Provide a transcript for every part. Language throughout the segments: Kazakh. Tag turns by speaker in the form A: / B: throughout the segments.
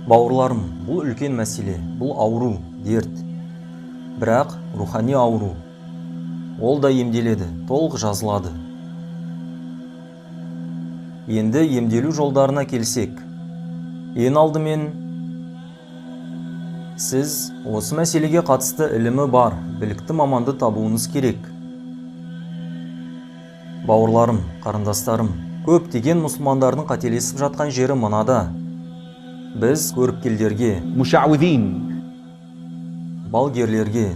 A: Бауырларым, бұл үлкен мәселе, бұл ауру, дерт. Бірақ рухани ауру. Ол да емделеді, толық жазылады. Енді емделу жолдарына келсек. Ең алдымен сіз осы мәселеге қатысты ілімі бар, білікті маманды табуыңыз керек. Бауырларым, қарындастарым, көптеген мұсылмандардың қателесіп жатқан жері мынада. Біз көріпкелдерге,
B: مشعوذين
A: балгерлерге,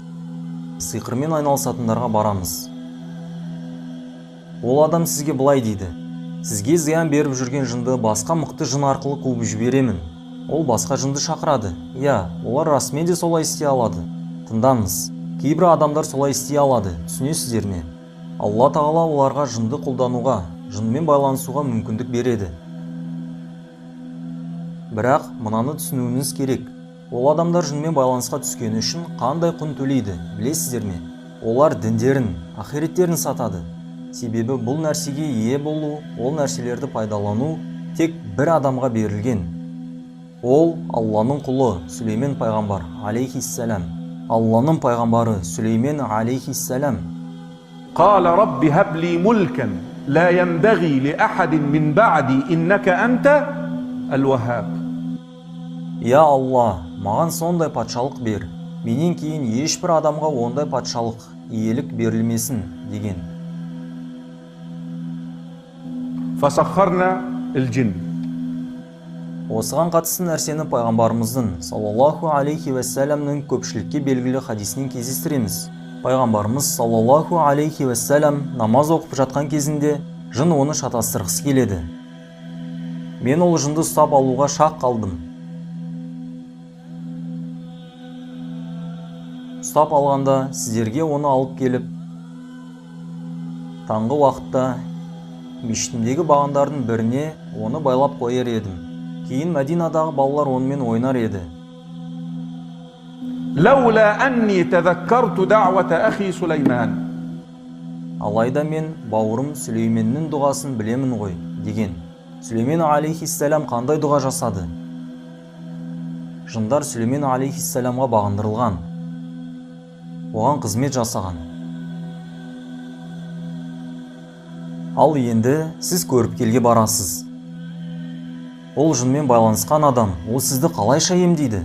A: сиқырмен айналысатындарға барамыз. Ол адам сізге былай дейді: сізге зиян беріп жүрген жынды басқа мықты жын арқылы қуып жіберемін. Ол басқа жынды шақырады. Олар расымен де солай істей алады. Тыңдаңыз, кейбір адамдар солай істей алады, түсінесіздер ме? Алла тағала оларға жынды қолдануға, жынмен байланысуға мүмкіндік береді. Бірақ мынаны түсінуіңіз керек. Ол адамдар жынмен байланысқа түскені үшін қандай құн төлейді, білесіздер ме? Олар діндерін, ахиреттерін сатады. Себебі бұл нәрсеге ие болу, ол нәрселерді пайдалану тек бір адамға берілген. Ол Алланың құлы Сүлеймен пайғамбар алейхиссалам. Алланың пайғамбары Сүлеймен алейхиссалам.
B: قال رب هب لي ملكا لا ينبغي لأحد من بعدي إنك أنت الوهاب.
A: Алла, маған сондай патшалық бер. Менен кейін ешбір адамға ондай патшалық, иелік берілмесін деген.
B: فسخرنا الجن.
A: Осыған қатысты нәрсені пайғамбарымыздың саллаллаху алейхи уассаламның көпшілікке белгілі хадисінен кездестіреміз. Пайғамбарымыз саллаллаху алейхи уассалам намаз оқып жатқан кезінде жын оны шатастырғысы келеді. Мен ол жынды ұстап алуға шақ қалдым. Ұстап алғанда сіздерге оны алып келіп, таңғы уақытта мешітімдегі бағандардың біріне оны байлап қойар едім. Кейін Мәдинадағы балалар онымен ойнар еді.
B: لولا أني تذكرت دعوة أخي سليمان.
A: Алайда мен бауырым Сүлейменнің дұғасын білемін ғой, деген. Сүлеймен алейхиссалам қандай дұға жасады? Жындар Сүлеймен алейхиссаламға бағындырылған. Оған қызмет жасаған. Ал енді сіз көріпкелге барасыз. Ол жынмен байланысқан адам, ол сізді қалайша емдейді?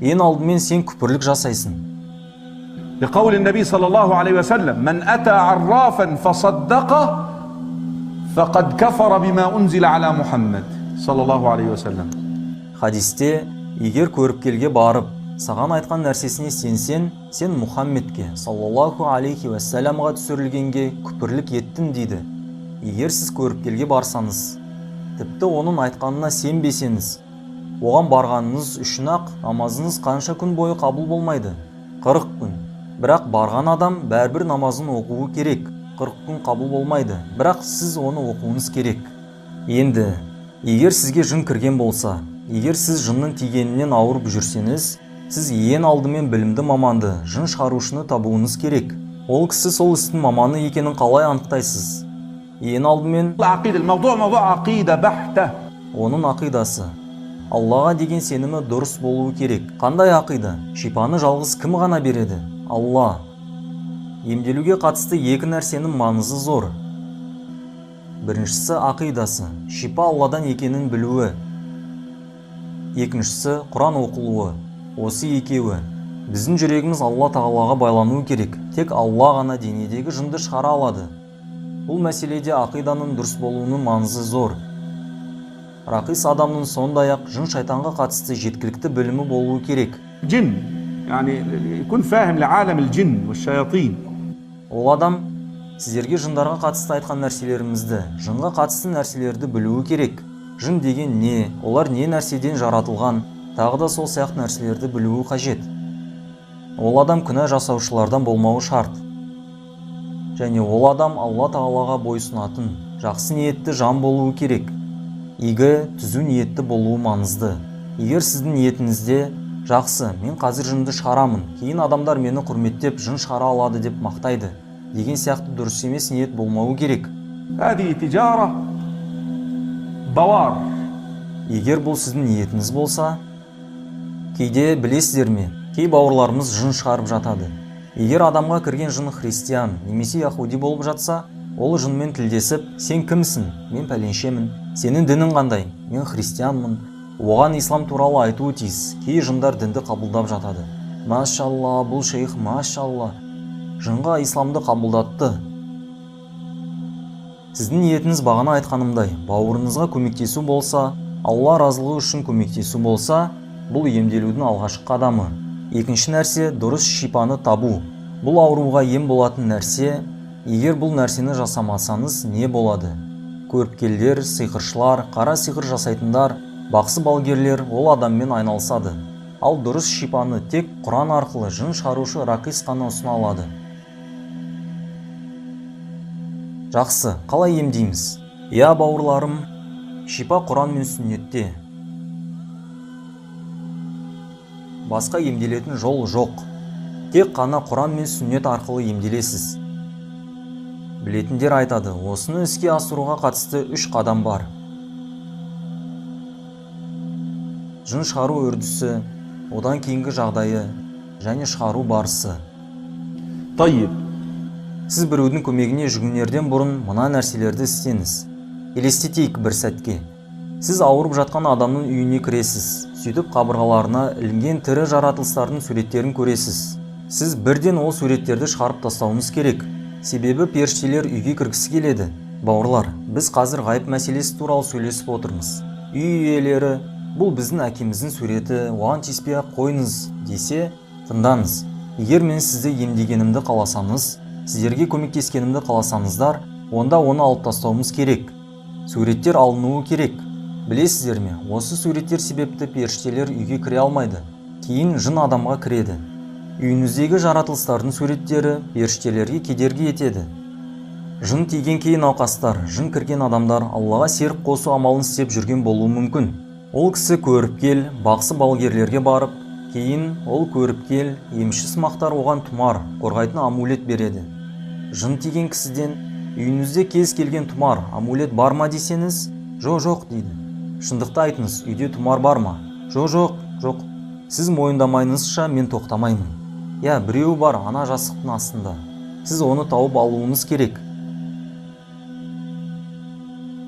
A: Ең алдымен сен күпірлік жасайсың.
B: لقول النبي صلى الله عليه وسلم من أتى عرافا فصدقه فقد كفر بما أنزل على محمد صلى الله عليه وسلم.
A: Хадисте, егер көріпкелге барып, саған айтқан нәрсесіне сенсен, сен Мұхаммедке саллаллаху алейхи уассаламға түсірілгенге күпірлік еттің дейді. Егер сіз көріпкелге барсаңыз, тіпті оның айтқанына сенбесеңіз, оған барғаныңыз үшін ақ намазыңыз қанша күн бойы қабыл болмайды? 40 күн. Бірақ барған адам бәрбір намазын оқуы керек. 40 күн қабыл болмайды. Бірақ сіз оны оқуыңыз керек. Енді, егер сізге жын кірген болса, егер сіз жынның тигенінен ауырып жүрсеңіз, сіз ең алдымен білімді маманды, жын шығарушыны табуыңыз керек. Ол кісі сол істің маманы екенін қалай анықтайсыз? Ең алдымен
B: الموضوع موضوع عقيدة بحتة.
A: оның ақидасы. Аллаға деген сенімі дұрыс болуы керек. Қандай ақида? Шипаны жалғыз кім ғана береді? Алла. Емделуге қатысты екі нәрсенің маңызы зор. Біріншісі ақидасы, шипа Алладан екенін білуі. Екіншісі Құран оқылуы. Осы екеуі. Біздің жүрегіміз Алла тағалаға байлануы керек. Тек Алла ғана денедегі жынды шығара алады. Бұл мәселеде ақиданың дұрыс болуының маңызы зор. Рақис адамның сондай-ақ жын шайтанға қатысты жеткілікті білімі болуы керек.
B: جن يعني يكون فاهم لعالم الجن والشياطين.
A: Ол адам сіздерге жындарға қатысты айтқан нәрселерімізді, жынға қатысты нәрселерді білуі керек. Жын деген не, олар не нәрседен жаратылған, тағы да сол сияқты нәрселерді білуі қажет. Ол адам күнә жасаушылардан болмауы шарт. Және ол адам Алла тағалаға бойсынатын, жақсы ниетті жан болуы керек. Игі, түзу ниетті болуы маңызды. Егер сіздің ниетіңізде жақсы, мен қазір жынды шығарамын, кейін адамдар мені құрметтеп жын шығара алады деп мақтайды деген сияқты дұрыс емес ниет болмауы керек.
B: هذه تجارة بوار.
A: Егер бұл сіздің ниетіңіз болса, Кейде білесіздер ме, кей бауырларымыз жын шығарып жатады. Егер адамға кірген жын христиан немесе яхуди болып жатса, ол жынмен тілдесіп, сен кімсің? Мен пәленшемін. Сенің дінің қандай? Мен христианмын. Оған ислам туралы айтуы тиіс. Кей жындар дінді қабылдап жатады. Машалла, бұл шейх, машалла. Жынға исламды қабылдатты. Сіздің ниетіңіз бағана айтқанымдай, бауырыңызға көмектесу болса, Алла разылығы үшін көмектесу болса, бұл емделудің алғашқы қадамы. Екінші нәрсе, дұрыс шипаны табу. Бұл ауруға ем болатын нәрсе. Егер бұл нәрсені жасамасаңыз, не болады? Көріпкелдер, сиқыршылар, қара сиқыр жасайтындар, бақсы балгерлер ол адаммен айналысады. Ал дұрыс шипаны тек Құран арқылы жын шығарушы рақис қана ұсына алады. Жақсы, қалай емдейміз? Я, бауырларым, шипа Құран мен сүннетте. Басқа емделетін жол жоқ. Тек қана Құран мен сүннет арқылы емделесіз. Білетіндер айтады, осыны іске асыруға қатысты 3 қадам бар. Жын шығару үрдісі, одан кейінгі жағдайы және шығару барысы.
B: طيب.
A: Сіз біреудің көмегіне жүгінерден бұрын мына нәрселерді істеңіз. Елестетейік бір сәтке. Сіз ауырып жатқан адамның үйіне кіресіз. Сөйтіп қабырғаларына ілінген тірі жаратылыстардың суреттерін көресіз. Сіз бірден ол суреттерді шығарып тастауыңыз керек. Себебі періштелер үйге кіргісі келеді. Бауырлар, біз қазір ғайып мәселесі туралы сөйлесіп отырмыз. Үй иелері, бұл біздің әкеміздің суреті, оған тиіспей-ақ қойыңыз десе, тыңдаңыз. Егер мен сізді емдегенімді қаласаңыз, сіздерге көмектескенімді қаласаңыздар, онда оны алып тастауымыз керек. Суреттер алынуы керек. Білесіздер ме, осы суреттер себепті періштелер үйге кіре алмайды. Кейін жын адамға кіреді. Үйіңіздегі жаратылыстардың суреттері періштелерге кедергі етеді. Жын тиген кей науқастар, жын кірген адамдар Аллаға серік қосу амалын істеп жүрген болуы мүмкін. Ол кісі көріпкел, бақсы балгерлерге барып, кейін ол көріпкел, емші сымақтар оған тұмар, қорғайтын амулет береді. Жын тиген кісіден үйіңізде кез келген тұмар, амулет бар ма десеңіз, жоқ дейді. Шындықты айтыңыз, үйде тұмар бар ма? Жоқ. Сіз мойындамайыңызша мен тоқтамаймын. Я, біреу бар ана жастықтың астында. Сіз оны тауып алуыңыз керек.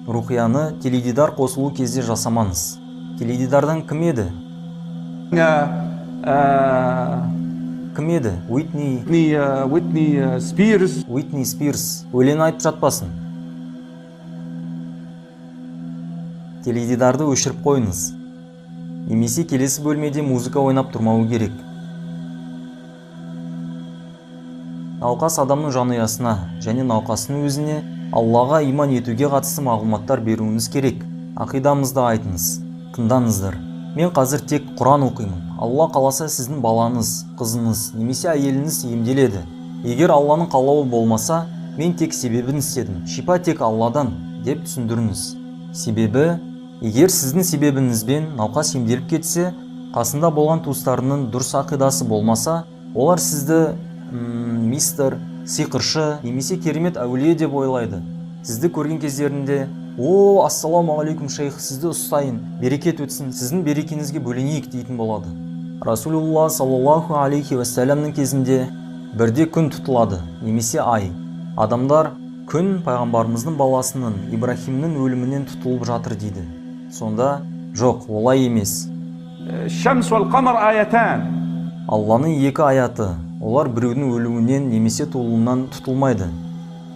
A: Рухияны теледидар қосылу кезде жасамаңыз. Теледидардан кім еді? Кім еді?
B: Уитни Спирс.
A: Уитни Спирс. Өлең айтып жатпасын. Теледидарды өшіріп қойыңыз. Немесе келесі бөлмеде музыка ойнап тұрмауы керек. Науқас адамның жанұясына және науқасының өзіне Аллаға иман етуге қатысты мағлұматтар беруіңіз керек. Ақидамызды айтыңыз. Тыңдаңыздар. Мен қазір тек Құран оқимын. Алла қаласа сіздің балаңыз, қызыңыз немесе әйеліңіз емделеді. Егер Алланың қалауы болмаса, мен тек себебін істедім. Шипа тек Алладан деп түсіндіріңіз. Себебі, егер сіздің себебіңізбен науқас емделіп кетсе, қасында болған туыстарының дұрыс ақидасы болмаса, олар сізді мистер, сиқыршы немесе керемет әулие деп ойлайды. Сізді көрген кездерінде, «О, ассаламу алейкум шейх, сізді ұстайын, берекет өтсін, сіздің берекеңізге бөленейік» дейтін болады. Расулулла саллаллаху алейхи уассаламның кезінде бірде күн тұтылады, немесе ай. Адамдар күн пайғамбарымыздың баласының Ибрахимнің өлімінен тұтылып жатыр дейді. Сонда жоқ, олай емес.
B: Шамс вал қамар аятан.
A: Алланың 2 аяты. Олар біреудің өлуінен немесе туылуынан тұтылмайды.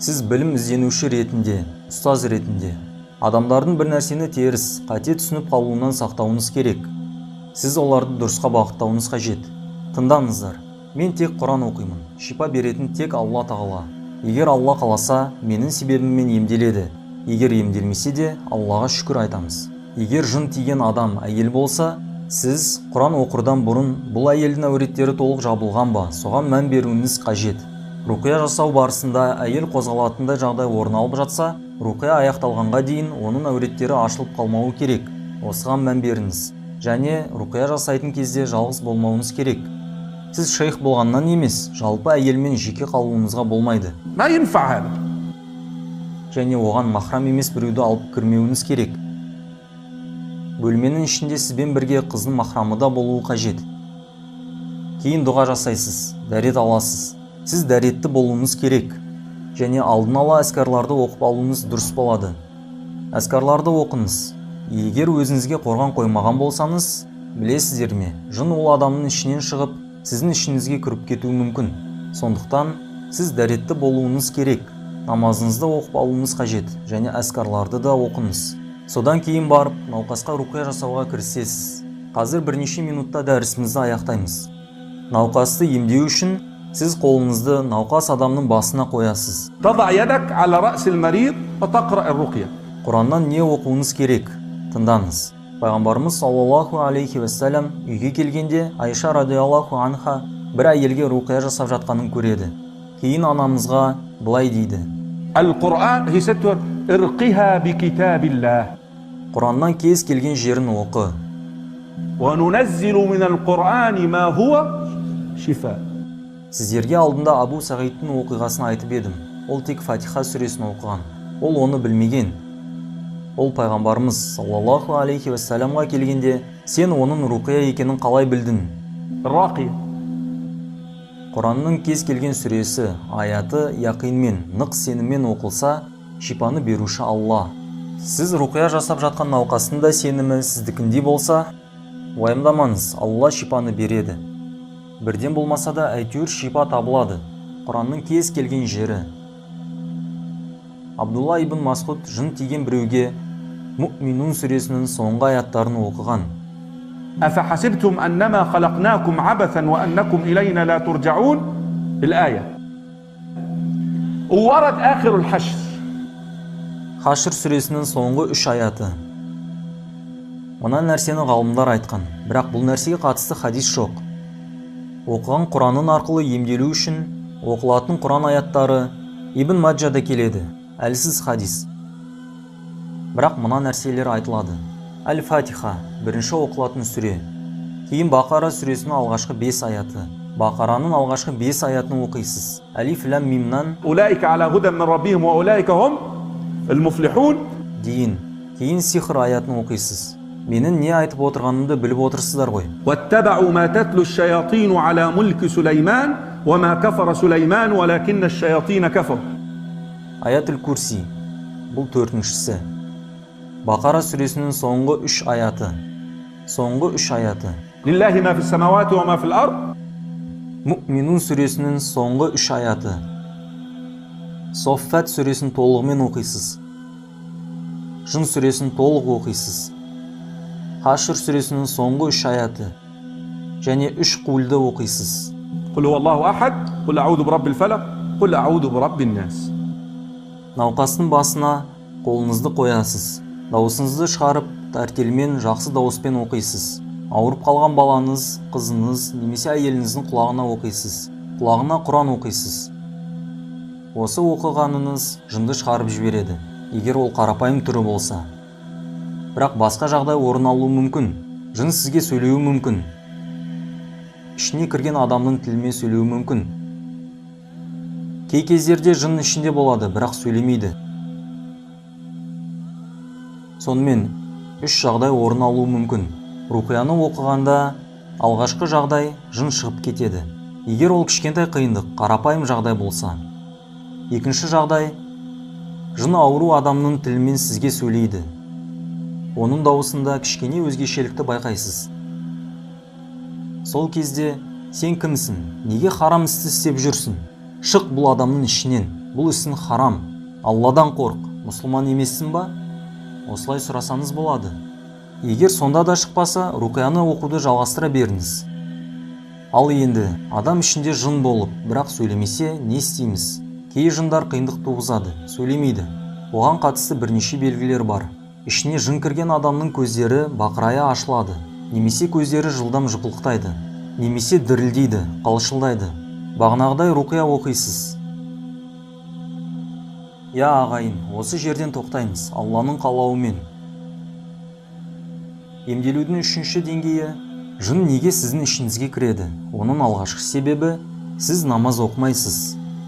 A: Сіз білім ізденуші ретінде, ұстаз ретінде, адамдардың бір нәрсені теріс, қате түсініп қалуынан сақтауыңыз керек. Сіз оларды дұрысқа бағыттауыңыз қажет. Тыңдаңыздар. Мен тек Құран оқимын. Шипа беретін тек Алла тағала. Егер Алла қаласа, менің себебіммен емделеді. Егер емделмесе де, Аллаға шүкір айтамыз. Егер жын тиген адам әйел болса, сіз Құран оқырдан бұрын бұл әйелдің әуреттері толық жабылған ба, соған мән беруіңіз қажет. Руқия жасау барысында әйел қозғалатындай жағдай орын алып жатса, руқия аяқталғанға дейін оның әуреттері ашылып қалмауы керек. Осыған мән беріңіз. Және руқия жасайтын кезде жалғыз болмауыңыз керек. Сіз шейх болғаннан емес, жалпы әйелмен жеке қалуыңызға болмайды. Және оған махрам емес біреуді алып кірмеуіңіз керек. бөлменің ішінде сізбен бірге қыздың махрамы да болуы қажет. Кейін дұға жасайсыз, дәрет аласыз. Сіз дәретті болуыңыз керек. Және алдын ала әскарларды оқып алуыңыз дұрыс болады. Әскарларды оқыңыз. Егер өзіңізге қорған қоймаған болсаңыз, білесіздер ме, жын ол адамның ішінен шығып, сіздің ішіңізге кіріп кетуі мүмкін. Сондықтан сіз дәретті болуыңыз керек. Намазыңызды оқып алуыңыз қажет және әскарларды да оқыңыз. Содан кейін барып, науқасқа руқия жасауға кірісесіз. Қазір бірнеше минутта дәрісімізді аяқтаймыз. Науқасты емдеу үшін сіз қолыңызды науқас адамның басына қоясыз.
B: تضع يدك على رأس المريض وتقرأ الرقية.
A: Құраннан не оқуыңыз керек? Тыңдаңыз. Пайғамбарымыз саллаллаху алейхи вассалам үйге келгенде Айша радиаллаху анха бір әйелге руқия жасап жатқанын көреді. Кейін анамызға былай дейді:
B: القرآن هي ستر ارقها بكتاب الله.
A: Құраннан кез келген жерін оқы.
B: وننزل من القرآن ما هو شفاء.
A: Сіздерге алдында Абу Сағидтің оқиғасын айтып едім. Ол тек Фатиха сүресін оқыған. Ол оны білмеген. Ол пайғамбарымыз саллаллаху алейхи вассаламға келгенде, сен оның руқия екенін қалай білдің?
B: الراقية.
A: Құранның кез келген сүресі, аяты яқинмен, нық сеніммен оқылса, шипаны беруші Алла. Сіз руқия жасап жатқан науқастың да сенімі сіздікіндей болса, уайымдамаңыз, Алла шипаны береді. Бірден болмаса да әйтеуір шипа табылады. Құранның кез келген жері. Абдулла ибн Масғуд жын тиген біреуге Муъминун сүресінің соңғы аяттарын оқыған.
B: أفحسبتم أنما خلقناكم عبثا وأنكم إلينا لا ترجعون. الآية. وورد آخر الحشر.
A: Хашр сүресінің соңғы 3 аяты. Мына нәрсені ғалымдар айтқан, бірақ бұл нәрсеге қатысты хадис жоқ. Оқыған Құранның арқылы емделу үшін оқылатын Құран аяттары Ибн Маджада келеді, әлсіз хадис. Бірақ мына нәрселер айтылады. Әл-Фатиха, бірінші оқылатын сүре. Кейін Бақара сүресінің алғашқы 5 аяты. Бақараның алғашқы 5 аятын оқисыз. Алиф лам мимнан
B: أولئك على هدى من ربهم وأولئك هم المفلحون.
A: дейін. Кейін Сихр аятын оқисыз. Менің не айтып отырғанымды біліп отырсыздар ғой.
B: واتبعوا ما تتلو الشياطين على ملك سليمان وما كفر سليمان ولكن الشياطين كفروا.
A: Аят Курси. Бұл 4-шісі. Бақара сүресінің соңғы 3 аяты. Соңғы 3 аяты.
B: لله ما في السماوات وما في الأرض.
A: Муъминун сүресінің соңғы 3 аяты. Соффат сүресін толығымен оқисыз. Жын сүресін толық оқисыз. Хашр сүресінің соңғы 3 аяты. Және 3 құлды оқисыз.
B: قل هو الله أحد قل أعوذ برب الفلق قل أعوذ برب الناس.
A: Науқастың басына қолыңызды қоясыз. Дауысыңызды шығарып, тәртелмен, жақсы дауыспен оқисыз. Ауырып қалған балаңыз, қызыңыз, немесе әйеліңіздің құлағына оқисыз. Құлағына Құран оқисыз. Осы оқығаныңыз жынды шығарып жібереді, егер ол қарапайым түрі болса. Бірақ басқа жағдай орын алуы мүмкін. Жын сізге сөйлеуі мүмкін. Ішіне кірген адамның тілімен сөйлеуі мүмкін. Кей кездерде жын ішінде болады, бірақ сөйлемейді. Сонымен 3 жағдай орын алуы мүмкін. Руқияны оқығанда алғашқы жағдай жын шығып кетеді. Егер ол кішкентай қиындық, қарапайым жағдай болса. Екінші жағдай жын ауру адамның тілімен сізге сөйлейді. Оның дауысында кішкене өзгешелікті байқайсыз. Сол кезде сен кімсің? Неге харам істі істеп жүрсің? Шық бұл адамның ішінен. Бұл ісің харам. Алладан қорқ. Мұсылман емессің ба? Осылай сұрасаңыз болады. Егер сонда да шықпаса, руқияны оқуды жалғастыра беріңіз. Ал енді адам ішінде жын болып, бірақ сөйлемесе не істейміз? Кей жындар қиындық туғызады, сөйлемейді. Оған қатысты бірнеше белгілер бар. Ішіне жын кірген адамның көздері бақырая ашылады, немесе көздері жылдам жыпылықтайды, немесе дірілдейді, қалшылдайды. Бағанағыдай руқия оқисыз. Я ағайын, осы жерден тоқтаймыз, Алланың қалауымен. Емделудің 3-ші деңгейі, жын неге сіздің ішіңізге кіреді? Оның алғашқы себебі, сіз намаз оқымайсыз.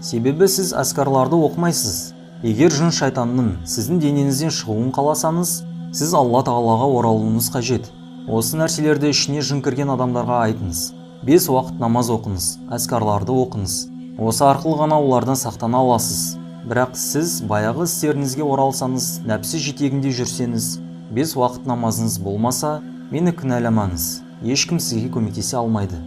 A: Себебі сіз әскарларды оқымайсыз. Егер жын шайтанның сіздің денеңізден шығуын қаласаңыз, Сіз Алла Тағалаға оралуыңыз қажет. Осы нәрселерді ішіне жын кірген адамдарға айтыңыз. 5 уақыт намаз оқыңыз, әскарларды оқыңыз. Осы арқылы ғана олардан сақтана аласыз. Бірақ сіз баяғы істеріңізге оралсаңыз, нәпсі жетегінде жүрсеңіз, 5 уақыт намазыңыз болмаса, мені кінәламаңыз. Ешкім сізге көмектесе алмайды.